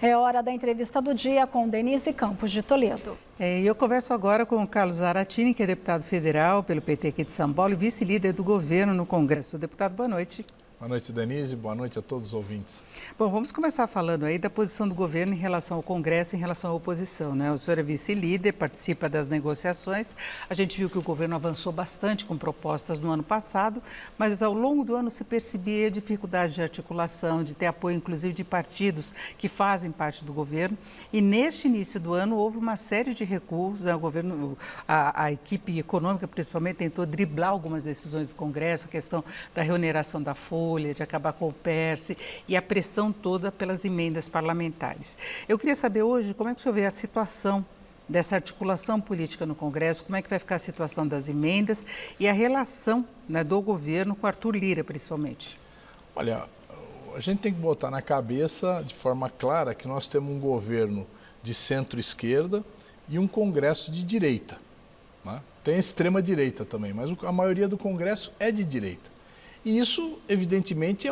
É hora da entrevista do dia com Denise Campos de Toledo. Eu converso agora com o Carlos Zaratini, que é deputado federal pelo PT aqui de São Paulo e vice-líder do governo no Congresso. Deputado, boa noite. Boa noite, Denise. Boa noite a todos os ouvintes. Bom, vamos começar falando aí da posição do governo em relação ao Congresso, em relação à oposição, né? O senhor é vice-líder, participa das negociações. A gente viu que o governo avançou bastante com propostas no ano passado, mas ao longo do ano se percebia dificuldade de articulação, de ter apoio, inclusive, de partidos que fazem parte do governo. E neste início do ano houve uma série de recuos, né? O governo, a equipe econômica, principalmente, tentou driblar algumas decisões do Congresso, a questão da reoneração da folha, de acabar com o PERSE e a pressão toda pelas emendas parlamentares. Eu queria saber hoje como é que o senhor vê a situação dessa articulação política no Congresso, como é que vai ficar a situação das emendas e a relação, né, do governo com Arthur Lira, principalmente. Olha, a gente tem que botar na cabeça de forma clara que nós temos um governo de centro-esquerda e um Congresso de direita, né? Tem a extrema-direita também, mas a maioria do Congresso é de direita. E isso, evidentemente,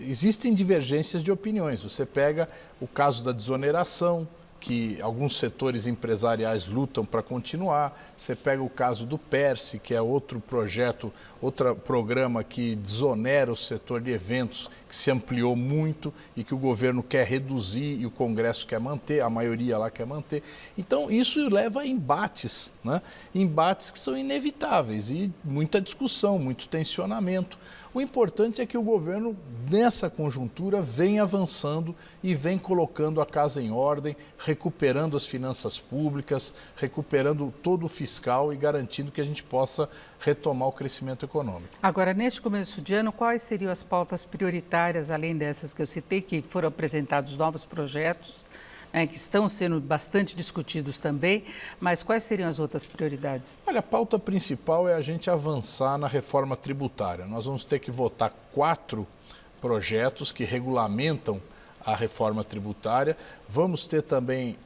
existem divergências de opiniões. Você pega o caso da desoneração, que alguns setores empresariais lutam para continuar. Você pega o caso do PERSE, que é outro projeto, outro programa que desonera o setor de eventos, que se ampliou muito e que o governo quer reduzir e o Congresso quer manter, a maioria lá quer manter. Então, isso leva a embates, né? Embates que são inevitáveis e muita discussão, muito tensionamento. O importante é que o governo, nessa conjuntura, vem avançando e vem colocando a casa em ordem, recuperando as finanças públicas, recuperando todo o fiscal e garantindo que a gente possa retomar o crescimento econômico. Agora, neste começo de ano, quais seriam as pautas prioritárias, além dessas que eu citei, que foram apresentados novos projetos, né, que estão sendo bastante discutidos também, mas quais seriam as outras prioridades? Olha, a pauta principal é a gente avançar na reforma tributária. Nós vamos ter que votar 4 projetos que regulamentam a reforma tributária. Vamos ter também,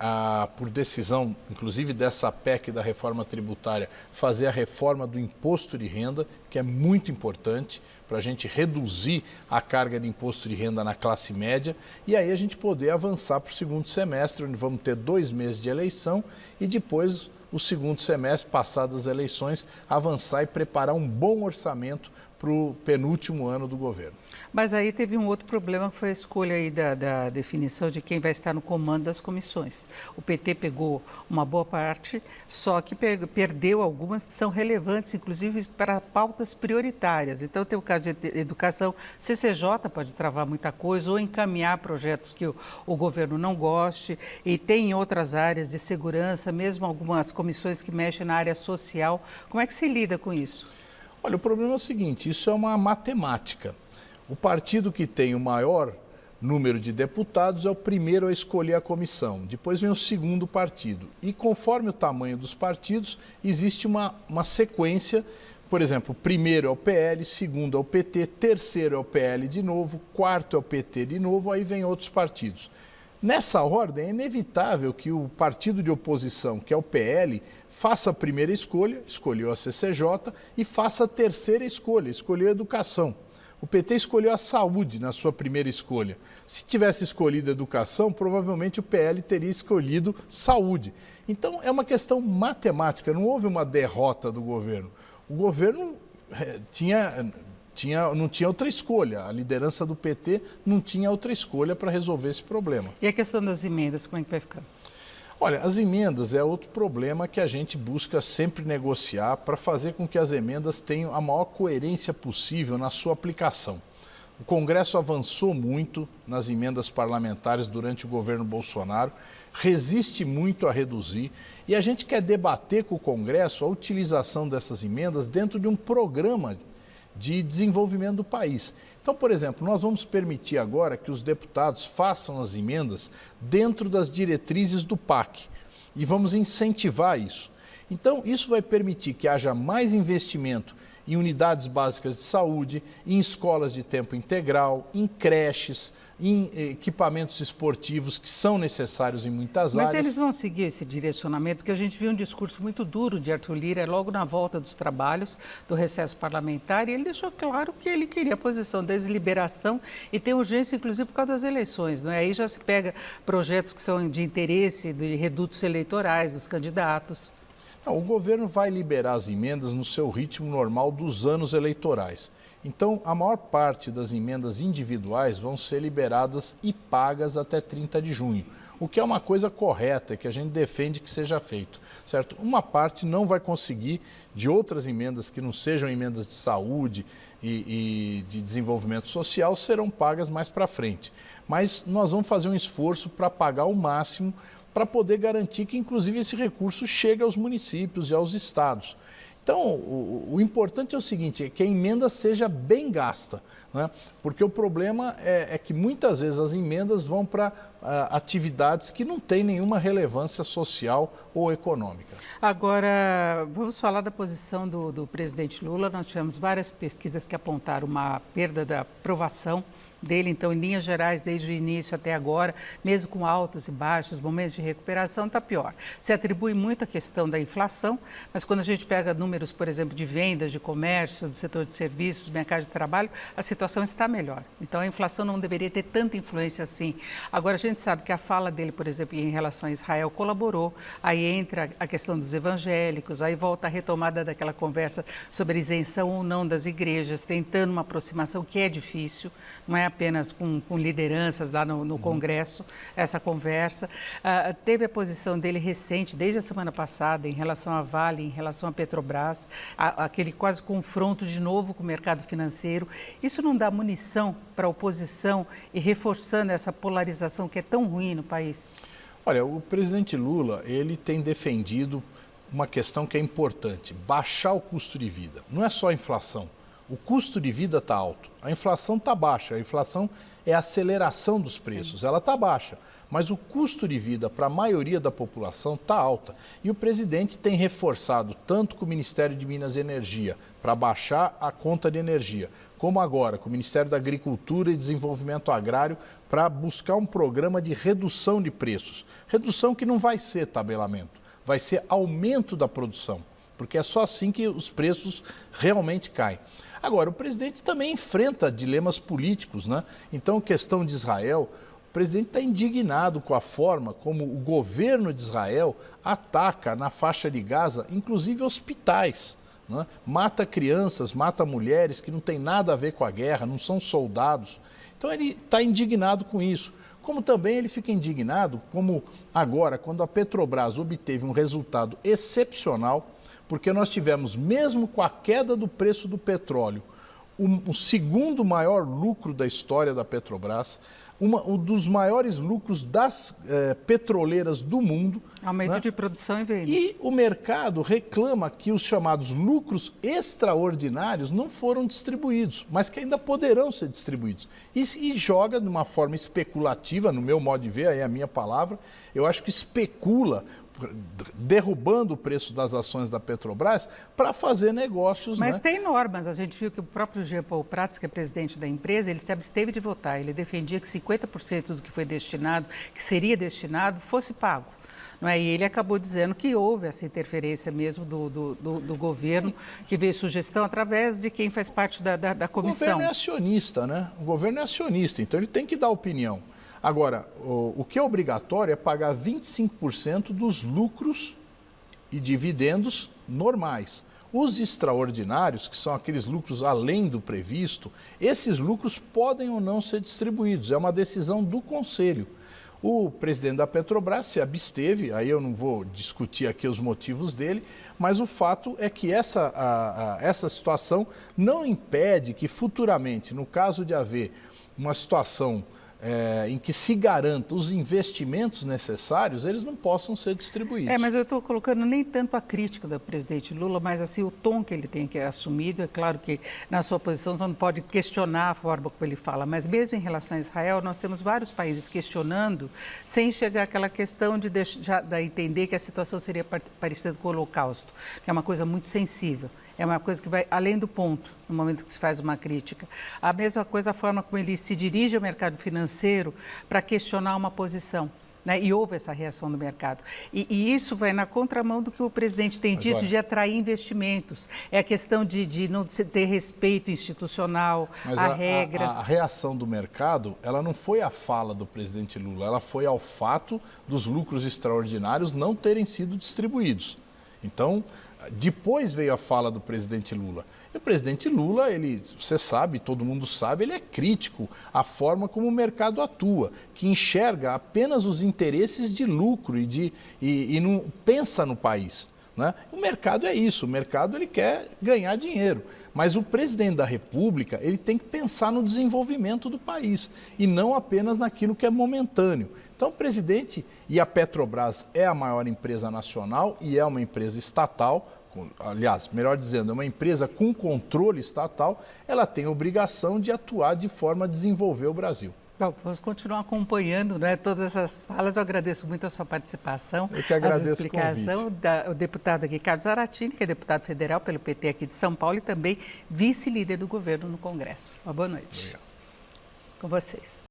por decisão, inclusive dessa PEC da reforma tributária, fazer a reforma do imposto de renda, que é muito importante para a gente reduzir a carga de imposto de renda na classe média e aí a gente poder avançar para o segundo semestre, onde vamos ter 2 meses de eleição e depois o segundo semestre, passadas as eleições, avançar e preparar um bom orçamento para o penúltimo ano do governo. Mas aí teve um outro problema, que foi a escolha aí da definição de quem vai estar no comando das comissões. O PT pegou uma boa parte, só que perdeu algumas que são relevantes, inclusive para pautas prioritárias. Então tem o caso de educação, CCJ pode travar muita coisa ou encaminhar projetos que o governo não goste, e tem outras áreas de segurança, mesmo algumas comissões que mexem na área social. Como é que se lida com isso? Olha, o problema é o seguinte, isso é uma matemática. O partido que tem o maior número de deputados é o primeiro a escolher a comissão. Depois vem o segundo partido. E conforme o tamanho dos partidos, existe uma sequência. Por exemplo, primeiro é o PL, segundo é o PT, terceiro é o PL de novo, quarto é o PT de novo, aí vem outros partidos. Nessa ordem, é inevitável que o partido de oposição, que é o PL, faça a primeira escolha, escolheu a CCJ, e faça a terceira escolha, escolheu a educação. O PT escolheu a saúde na sua primeira escolha. Se tivesse escolhido a educação, provavelmente o PL teria escolhido saúde. Então, é uma questão matemática, não houve uma derrota do governo. O governo não tinha outra escolha, a liderança do PT não tinha outra escolha para resolver esse problema. E a questão das emendas, como é que vai ficar? Olha, as emendas é outro problema que a gente busca sempre negociar para fazer com que as emendas tenham a maior coerência possível na sua aplicação. O Congresso avançou muito nas emendas parlamentares durante o governo Bolsonaro, resiste muito a reduzir e a gente quer debater com o Congresso a utilização dessas emendas dentro de um programa de desenvolvimento do país. Então, por exemplo, nós vamos permitir agora que os deputados façam as emendas dentro das diretrizes do PAC e vamos incentivar isso. Então, isso vai permitir que haja mais investimento em unidades básicas de saúde, em escolas de tempo integral, em creches, em equipamentos esportivos que são necessários em muitas áreas. Mas eles vão seguir esse direcionamento, porque a gente viu um discurso muito duro de Arthur Lira logo na volta dos trabalhos do recesso parlamentar, e ele deixou claro que ele queria a posição da deliberação e tem urgência, inclusive, por causa das eleições. Não é? Aí já se pega projetos que são de interesse de redutos eleitorais dos candidatos. Não, o governo vai liberar as emendas no seu ritmo normal dos anos eleitorais. Então, a maior parte das emendas individuais vão ser liberadas e pagas até 30 de junho, o que é uma coisa correta, que a gente defende que seja feito, certo? Uma parte não vai conseguir, de outras emendas que não sejam emendas de saúde e de desenvolvimento social, serão pagas mais para frente. Mas nós vamos fazer um esforço para pagar o máximo, para poder garantir que, inclusive, esse recurso chegue aos municípios e aos estados. Então, o importante é o seguinte, é que a emenda seja bem gasta, né? Porque o problema é que muitas vezes as emendas vão para atividades que não têm nenhuma relevância social ou econômica. Agora, vamos falar da posição do presidente Lula. Nós tivemos várias pesquisas que apontaram uma perda da aprovação dele, então, em linhas gerais, desde o início até agora, mesmo com altos e baixos, momentos de recuperação, está pior. Se atribui muito à questão da inflação, mas quando a gente pega números, por exemplo, de vendas, de comércio, do setor de serviços, mercado de trabalho, a situação está melhor. Então, a inflação não deveria ter tanta influência assim. Agora, a gente sabe que a fala dele, por exemplo, em relação a Israel colaborou, aí entra a questão dos evangélicos, aí volta a retomada daquela conversa sobre a isenção ou não das igrejas, tentando uma aproximação que é difícil, não é apenas com lideranças lá no Congresso, essa conversa. Teve a posição dele recente, desde a semana passada, em relação à Vale, em relação à Petrobras, aquele quase confronto de novo com o mercado financeiro. Isso não dá munição para a oposição e reforçando essa polarização que é tão ruim no país? Olha, o presidente Lula, ele tem defendido uma questão que é importante, baixar o custo de vida. Não é só a inflação. O custo de vida está alto, a inflação está baixa, a inflação é a aceleração dos preços, ela está baixa, mas o custo de vida para a maioria da população está alta. E o presidente tem reforçado tanto com o Ministério de Minas e Energia para baixar a conta de energia, como agora com o Ministério da Agricultura e Desenvolvimento Agrário para buscar um programa de redução de preços. Redução que não vai ser tabelamento, vai ser aumento da produção, porque é só assim que os preços realmente caem. Agora, o presidente também enfrenta dilemas políticos, né? Então, questão de Israel, o presidente está indignado com a forma como o governo de Israel ataca na faixa de Gaza, inclusive hospitais, né? Mata crianças, mata mulheres que não tem nada a ver com a guerra, não são soldados. Então, ele está indignado com isso. Como também ele fica indignado, como agora, quando a Petrobras obteve um resultado excepcional, porque nós tivemos, mesmo com a queda do preço do petróleo, o segundo maior lucro da história da Petrobras, um dos maiores lucros das petroleiras do mundo. Aumento, né? De produção e venda. E o mercado reclama que os chamados lucros extraordinários não foram distribuídos, mas que ainda poderão ser distribuídos. E joga de uma forma especulativa, no meu modo de ver, aí é a minha palavra, eu acho que especula, derrubando o preço das ações da Petrobras para fazer negócios. Mas, né? Tem normas. A gente viu que o próprio Jean Paul Prats, que é presidente da empresa, ele se absteve de votar. Ele defendia que 50% do que foi destinado, que seria destinado, fosse pago. Não é? E ele acabou dizendo que houve essa interferência mesmo do governo, que veio sugestão através de quem faz parte da comissão. O governo é acionista, né? O governo é acionista, então ele tem que dar opinião. Agora, o que é obrigatório é pagar 25% dos lucros e dividendos normais. Os extraordinários, que são aqueles lucros além do previsto, esses lucros podem ou não ser distribuídos. É uma decisão do Conselho. O presidente da Petrobras se absteve, aí eu não vou discutir aqui os motivos dele, mas o fato é que essa situação não impede que futuramente, no caso de haver uma situação em que se garanta os investimentos necessários, eles não possam ser distribuídos. Mas eu estou colocando nem tanto a crítica do presidente Lula, mas assim o tom que ele tem que assumido. É claro que na sua posição você não pode questionar a forma como ele fala, mas mesmo em relação a Israel, nós temos vários países questionando, sem chegar àquela questão de entender que a situação seria parecida com o Holocausto, que é uma coisa muito sensível. É uma coisa que vai além do ponto, no momento que se faz uma crítica. A mesma coisa, a forma como ele se dirige ao mercado financeiro para questionar uma posição. Né? E houve essa reação do mercado. E isso vai na contramão do que o presidente tem dito de atrair investimentos. É a questão de não ter respeito institucional, a regras. A reação do mercado, ela não foi à fala do presidente Lula, ela foi ao fato dos lucros extraordinários não terem sido distribuídos. Então, depois veio a fala do presidente Lula. E o presidente Lula, você sabe, todo mundo sabe, ele é crítico à forma como o mercado atua, que enxerga apenas os interesses de lucro e não pensa no país. Né? O mercado é isso, o mercado ele quer ganhar dinheiro. Mas o presidente da República ele tem que pensar no desenvolvimento do país e não apenas naquilo que é momentâneo. Então, o presidente e a Petrobras é a maior empresa nacional e é uma empresa estatal, aliás, melhor dizendo, é uma empresa com controle estatal, ela tem a obrigação de atuar de forma a desenvolver o Brasil. Bom, vamos continuar acompanhando, né, todas essas falas. Eu agradeço muito a sua participação. Eu que agradeço o convite. O deputado aqui, Carlos Zaratini, que é deputado federal pelo PT aqui de São Paulo e também vice-líder do governo no Congresso. Uma boa noite. Obrigado. Com vocês.